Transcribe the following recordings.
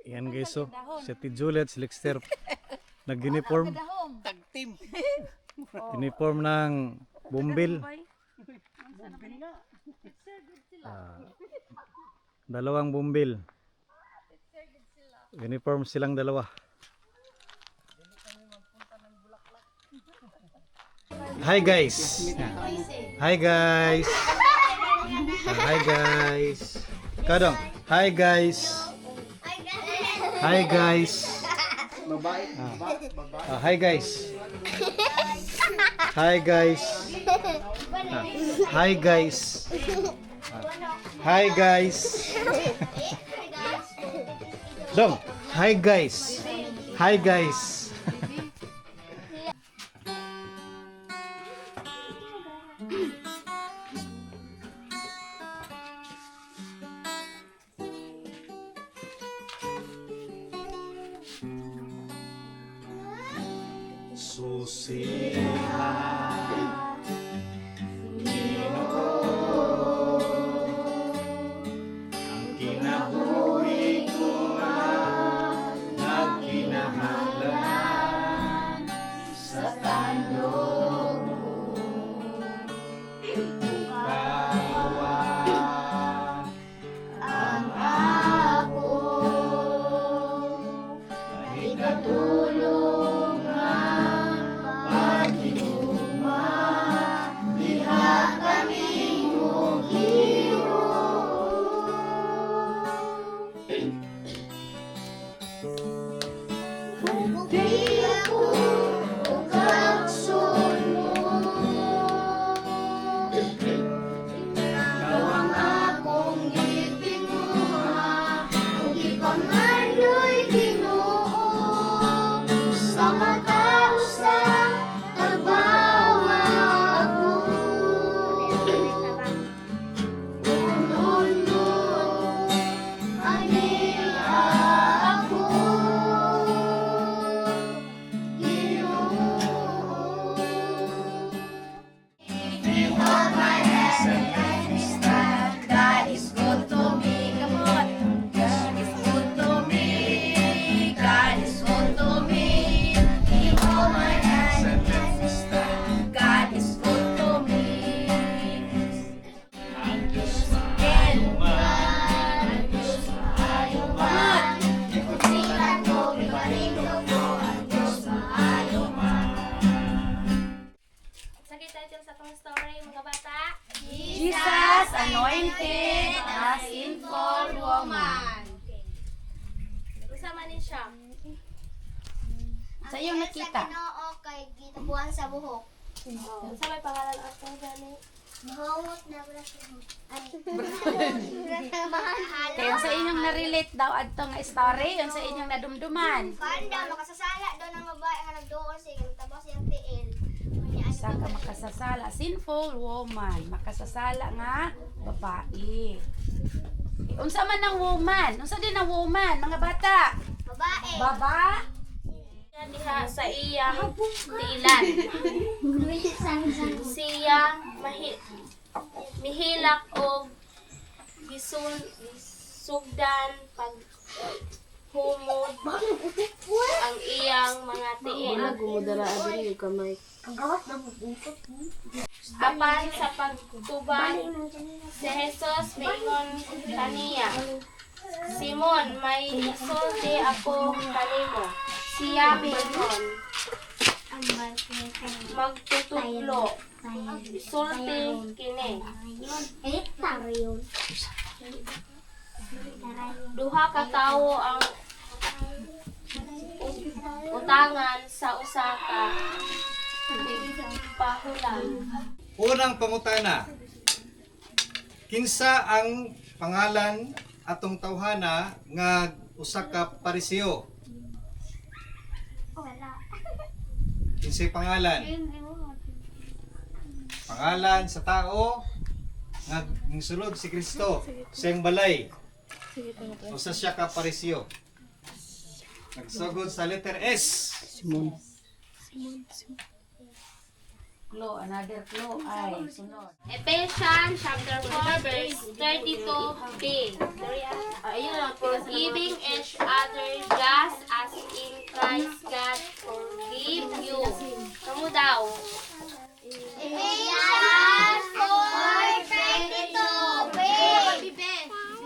Yan guys, so si Ate Juliet, si Lexter nag-uniform. Tag team. Uniform ng bumbil. Dalawang bumbil. Uniform silang dalawa. Hi guys. Hi guys. Hi guys. Kadong. Hi guys. Hi guys. Hi guys. Hi guys. Hi guys. Hi guys. Dong. Hi guys. Hi guys. Jesus anointed as sinful woman. Usama ni siya. Sa iyong nakita. Sa Ginoo kay gitabuhan sa buhok. Sa may pangalan ato gani. Mahawot na braso. Ay. Kaya sa inyong na-relate daw adto nga story, yun sa inyong nadumduman. Kanda makasasala daw ng babae nga nagduol siya tapos yung tiil. Isa ka makasasala, sinful woman, makasasala nga babae. Unsa man ang woman? Unsa din ang woman, mga bata? Babae. Baba? Diha sa iyang tiilan. Siya mihilak og gisugdan pag humod ang iyang mga tiil. Apan sa pagtuban si Jesus miingon kaniya, Simon, may isulti ako kanimo. Siya miingon, magtutudlo. Isulti kini. Duha ka tawo ang utangan sa usa ka pahulan. Unang pangutana. Kinsa ang pangalan atong tawhana nga usa ka pariseo? Kinsay pangalan? Pangalan sa tao nga sulod si Kristo sa iyang balay. Usa siya ka pariseo. Nagsugod sa letter S. Clue, another clue ay sunod. Ephesians chapter 4 verse 32b. Forgiving each other just as in Christ God forgive you. Kamu daw? Ephesians 4:32.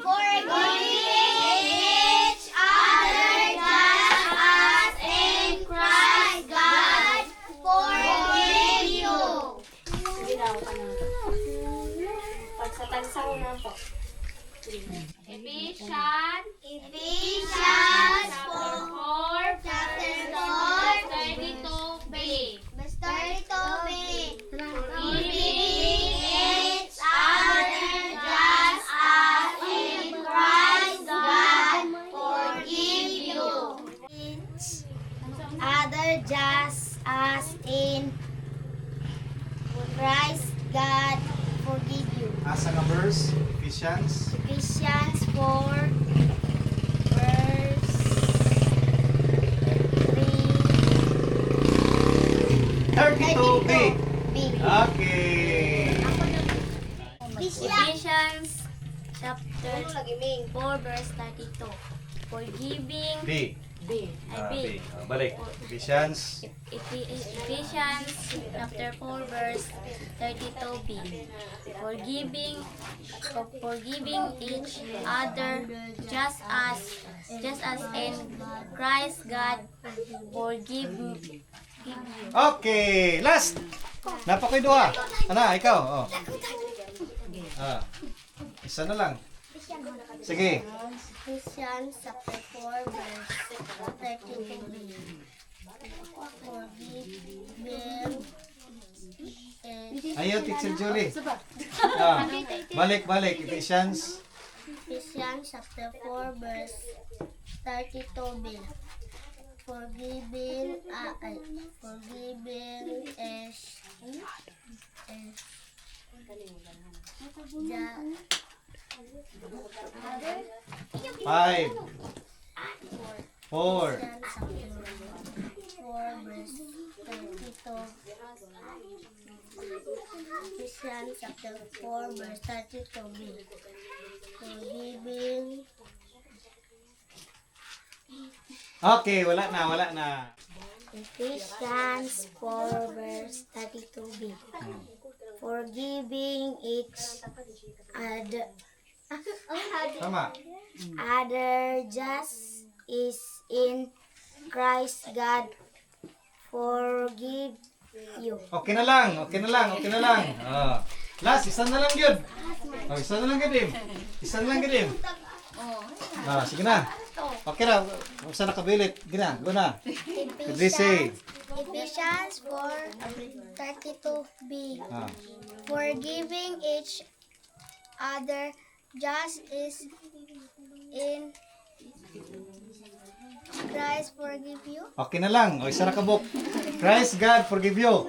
Forgiving each other just as in Christ God forgive you. Sige daw ka na. Pagsatansa ko na po. Ephesians Ephesians chapter 4 chapter 32b. verse 32b. Forgiving each other just as in Christ God forgive you. Each other just as in Christ God forgive you. Asa nga verse? Ephesians. Ephesians 4 verse 32b. 3b. Okay. Ephesians chapter 4 verse 32. Forgiving B. B. B. Balik. Ephesians. Ephesians chapter 4 verse 32b. Forgiving each other just as in Christ God forgive you. Okay. Last. Napakoy duha. Ana, ikaw. Oh. Isa na lang. Sige. Ephesians chapter 4 verse 32b. Forgiving Ayaw, Teacher Julie. Balik. Ephesians. Ephesians chapter 4 verse 32b. Forgiving is Ephesians 5, 4, chapter 4 verse 32. Ephesians chapter 4 verse 32b. Forgiving. Okay, wala na. Ephesians 4 verse 32b. Forgiving each Tama. other just is in Christ God forgive you. Okay na lang. Last, isa na lang yun. Isa na lang yun. Sige na. Okay na. Huwag sa nakabilit. Gina, go na. Say. Ephesians 4:32b. Forgiving each other just is in Christ forgive you. Okay na lang. O, isa na kabuk. Christ God forgive you.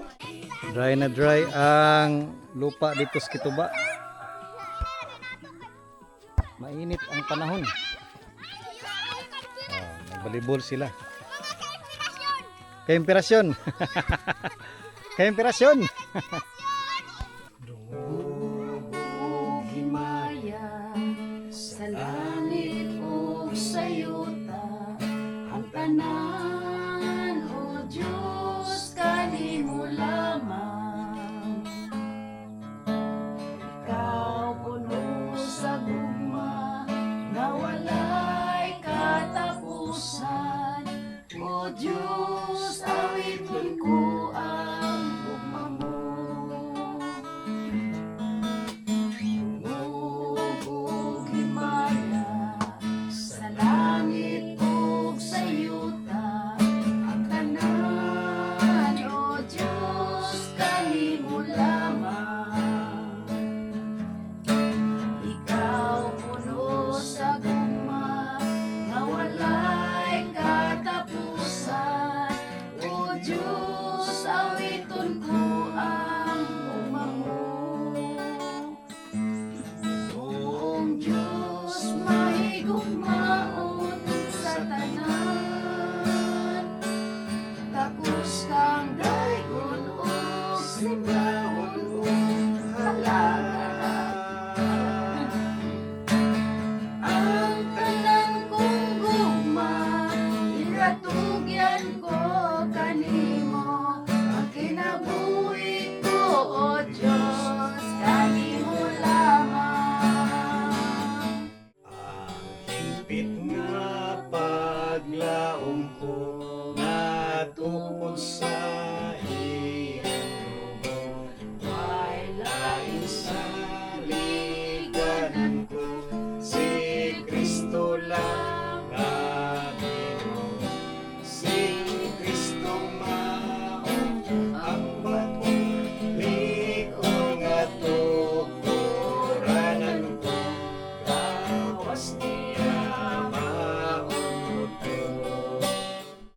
Dry na dry ang lupa dito sa Kituba. Mainit ang panahon. Nagbalibol sila. Kaimperasyon.